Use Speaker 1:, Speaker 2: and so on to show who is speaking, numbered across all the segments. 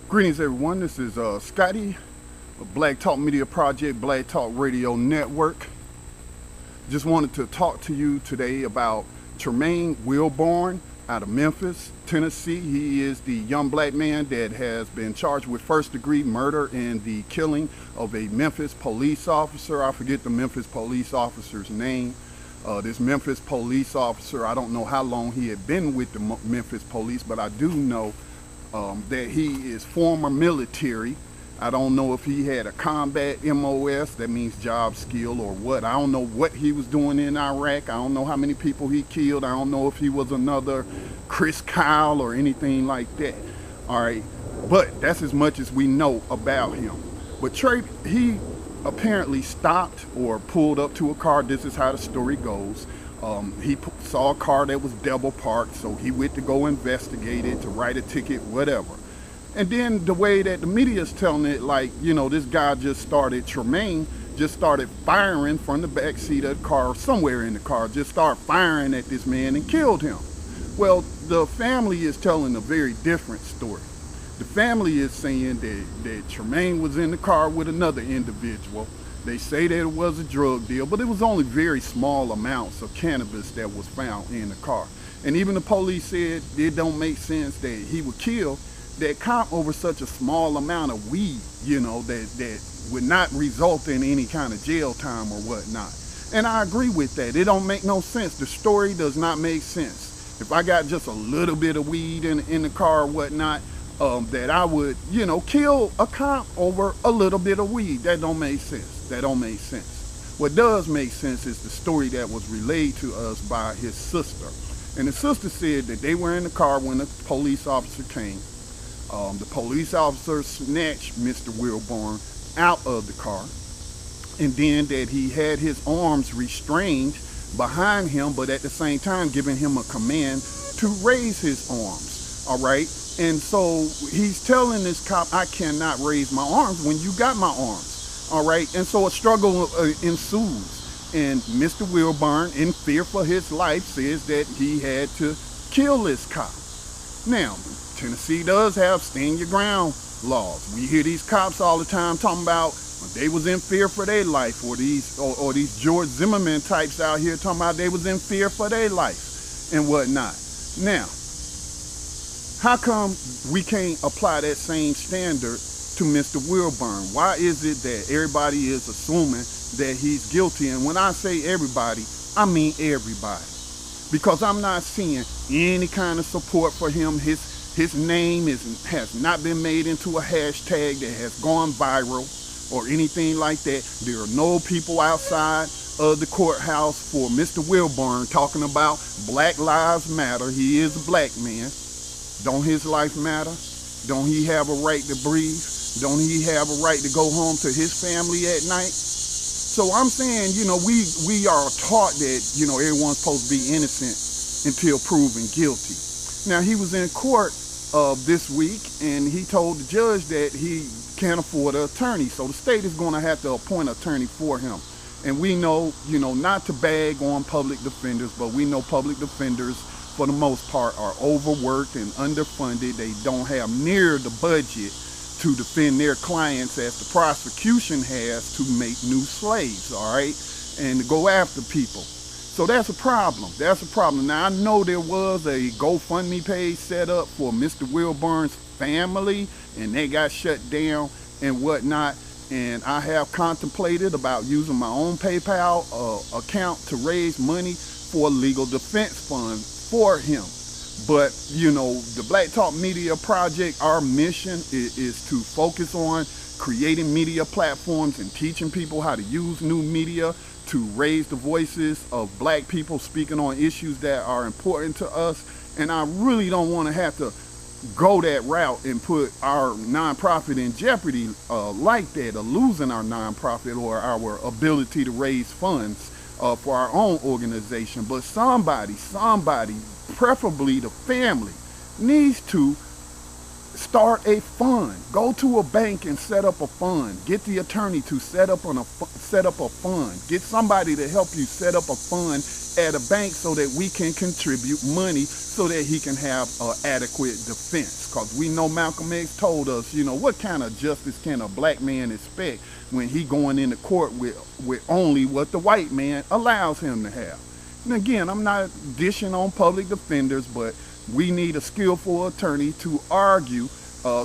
Speaker 1: Greetings, everyone. This is Scotty of Black Talk Media Project, Black Talk Radio Network. Just wanted to talk to you today about Tremaine Wilbourn out of Memphis, Tennessee. He is the young black man that has been charged with first-degree murder in the killing of a Memphis police officer. I forget the Memphis police officer's name. This Memphis police officer, I don't know how long he had been with the Memphis police, but I do know that he is former military. I don't know if he had a combat MOS, that means job skill or what. I don't know what he was doing in Iraq. I don't know how many people he killed. I don't know if he was another Chris Kyle or anything like that. All right, but that's as much as we know about him. But Trey, he apparently stopped or pulled up to a car. This is how the story goes. He saw a car that was double parked, so he went to go investigate it, to write a ticket, whatever. And then the way that the media is telling it, like, you know, this guy Tremaine just started firing from the back seat of the car, somewhere in the car, just started firing at this man and killed him. Well, the family is telling a very different story. The family is saying that Tremaine was in the car with another individual. They say that it was a drug deal, but it was only very small amounts of cannabis that was found in the car. And even the police said it don't make sense that he would kill that cop over such a small amount of weed, you know, that would not result in any kind of jail time or whatnot. And I agree with that. It don't make no sense. The story does not make sense. If I got just a little bit of weed in the car or whatnot, that I would, you know, kill a cop over a little bit of weed. That don't make sense. That don't make sense. What does make sense is the story that was relayed to us by his sister. And the sister said that they were in the car when the police officer came. The police officer snatched Mr. Wilborn out of the car, and then that he had his arms restrained behind him, but at the same time giving him a command to raise his arms. All right. And so he's telling this cop, I cannot raise my arms when you got my arms. All right. And so a struggle ensues. And Mr. Wilborn, in fear for his life, says that he had to kill this cop. Now, Tennessee does have stand your ground laws. We hear these cops all the time talking about they was in fear for their life, or these George Zimmerman types out here talking about they was in fear for their life and whatnot. Now, how come we can't apply that same standard to Mr. Wilborn? Why is it that everybody is assuming that he's guilty? And when I say everybody, I mean everybody. Because I'm not seeing any kind of support for him. His name has not been made into a hashtag that has gone viral or anything like that. There are no people outside of the courthouse for Mr. Wilborn talking about Black Lives Matter. He is a black man. Don't his life matter? Don't he have a right to breathe? Don't he have a right to go home to his family at night? So I'm saying, you know, we are taught that, you know, everyone's supposed to be innocent until proven guilty. Now, he was in court this week, and he told the judge that he can't afford an attorney. So the state is going to have to appoint an attorney for him. And we know, you know, not to bag on public defenders, but we know public defenders, for the most part, are overworked and underfunded. They don't have near the budget to defend their clients as the prosecution has to make new slaves, all right, and to go after people. So that's a problem. That's a problem. Now, I know there was a GoFundMe page set up for Mr. Wilborn's family, and they got shut down and whatnot. And I have contemplated about using my own PayPal account to raise money for a legal defense fund for him. But, you know, the Black Talk Media Project, our mission is to focus on creating media platforms and teaching people how to use new media to raise the voices of black people speaking on issues that are important to us. And I really don't want to have to go that route and put our nonprofit in jeopardy like that, or losing our nonprofit or our ability to raise funds for our own organization. But somebody, preferably the family, needs to Start a fund. Go to a bank and set up a fund. Get the attorney to set up a fund. Get somebody to help you set up a fund at a bank so that we can contribute money so that he can have an adequate defense. Because we know Malcolm X told us, you know, what kind of justice can a black man expect when he going into court with only what the white man allows him to have. And again, I'm not dishing on public defenders, but we need a skillful attorney to argue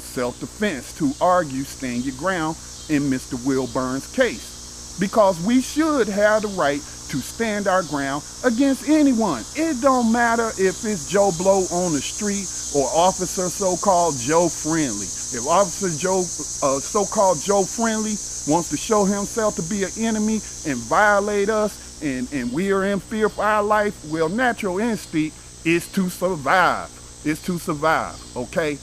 Speaker 1: self-defense, to argue stand your ground in Mr. Wilburn's case. Because we should have the right to stand our ground against anyone. It don't matter if it's Joe Blow on the street or Officer so-called Joe Friendly. If Officer Joe, so-called Joe Friendly wants to show himself to be an enemy and violate us and we are in fear for our life, well, natural instinct is to survive. It's to survive, okay?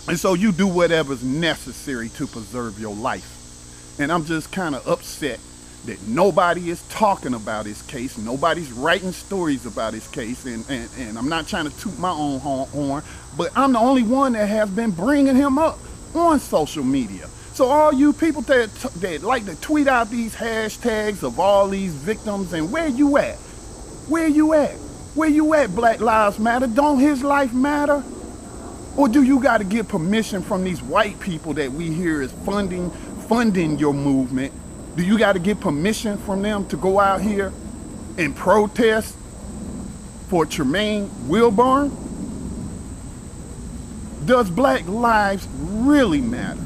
Speaker 1: And so you do whatever's necessary to preserve your life. And I'm just kind of upset that nobody is talking about his case. Nobody's writing stories about his case. And I'm not trying to toot my own horn, but I'm the only one that has been bringing him up on social media. So all you people that like to tweet out these hashtags of all these victims, and where you at? Where you at? Where you at, Black Lives Matter? Don't his life matter? Or do you got to get permission from these white people that we hear is funding your movement? Do you got to get permission from them to go out here and protest for Tremaine Wilbourn? Does black lives really matter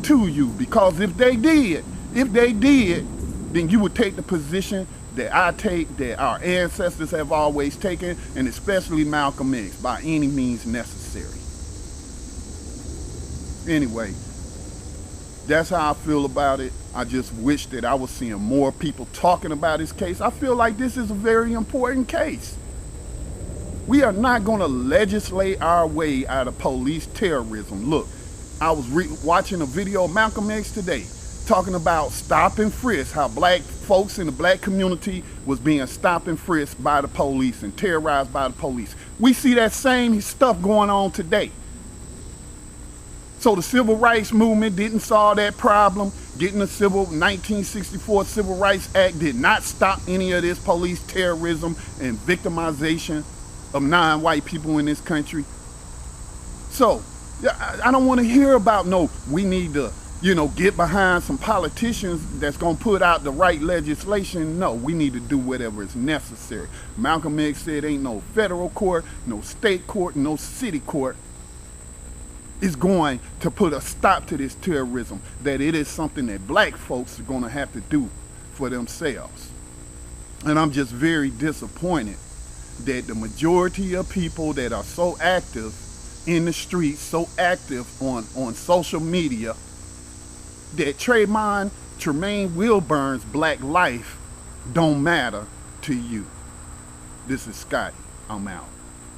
Speaker 1: to you? Because if they did, then you would take the position that I take, that our ancestors have always taken, and especially Malcolm X, by any means necessary. Anyway, that's how I feel about it. I just wish that I was seeing more people talking about this case. I feel like this is a very important case. We are not going to legislate our way out of police terrorism. Look, I was watching a video of Malcolm X today, talking about stop and frisk, how black folks in the black community was being stopped and frisked by the police and terrorized by the police. We see that same stuff going on today. So the civil rights movement didn't solve that problem. Getting the 1964 Civil Rights Act did not stop any of this police terrorism and victimization of non-white people in this country. So I don't want to hear about we need to, get behind some politicians that's going to put out the right legislation. No, we need to do whatever is necessary. Malcolm X said ain't no federal court, no state court, no city court is going to put a stop to this terrorism, that it is something that black folks are going to have to do for themselves. And I'm just very disappointed that the majority of people that are so active in the streets, so active on social media, that Tremaine Wilbourn's black life don't matter to you. This is Scotty. I'm out.